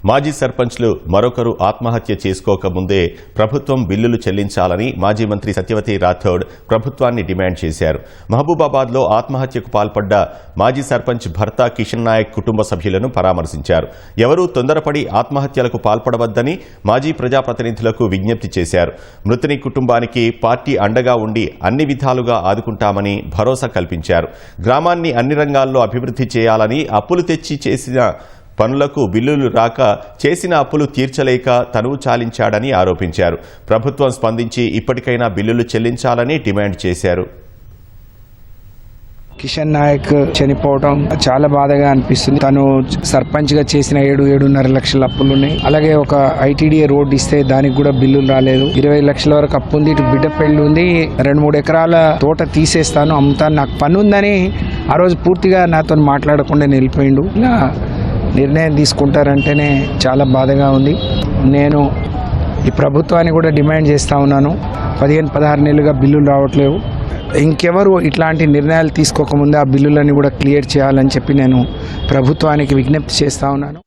మాజీ సర్పంచ్లు మరొకరు ఆత్మహత్య చేసుకోకముందే ప్రభుత్వం బిల్లులు చెల్లించాలని మాజీ మంత్రి సత్యవతి రాథోడ్ ప్రభుత్వాన్ని డిమాండ్ చేశారు. మహబూబాబాద్లో ఆత్మహత్యకు పాల్పడ్డ మాజీ సర్పంచ్ భర్త కిషన్ నాయక్ కుటుంబ సభ్యులను పరామర్శించారు. ఎవరూ తొందరపడి ఆత్మహత్యలకు పాల్పడవద్దని మాజీ ప్రజాప్రతినిధులకు విజ్ఞప్తి చేశారు. మృతుని కుటుంబానికి పార్టీ అండగా ఉండి అన్ని విధాలుగా ఆదుకుంటామని భరోసా కల్పించారు. గ్రామాన్ని అన్ని రంగాల్లో అభివృద్ధి చేయాలని, అప్పులు తెచ్చి చేసిన పనులకు బిల్లులు రాక చేసిన అప్పులు తీర్చలేక తనువు చాలించాడని ఆరోపించారు. ప్రభుత్వం స్పందించి ఇప్పటికైనా బిల్లులు చెల్లించాలని డిమాండ్ చేశారు. కిషన్ నాయక్ చనిపోవడం చాలా బాధగా అనిపిస్తుంది. తను సర్పంచ్ గా చేసిన 7.5 లక్షల అప్పులు ఉన్నాయి. అలాగే ఒక ఐటీడీఏ రోడ్ ఇస్తే దానికి కూడా బిల్లులు రాలేదు. 20 లక్షల వరకు అప్పు ఉంది. ఇటు బిడ్డ పెళ్లి ఉంది. 2-3 ఎకరాల తోట తీసేస్తాను, అమ్ముతాను, నాకు పని ఉందని ఆ రోజు పూర్తిగా నాతో మాట్లాడకుండా వెళ్ళిపోయిండు. ఇలా నిర్ణయం తీసుకుంటారంటేనే చాలా బాధగా ఉంది. నేను ఈ ప్రభుత్వాన్ని కూడా డిమాండ్ చేస్తూ ఉన్నాను. 15-16 నెలలుగా బిల్లులు రావట్లేవు. ఇంకెవరు ఇట్లాంటి నిర్ణయాలు తీసుకోకముందే ఆ బిల్లులని కూడా క్లియర్ చేయాలని చెప్పి నేను ప్రభుత్వానికి విజ్ఞప్తి చేస్తూ ఉన్నాను.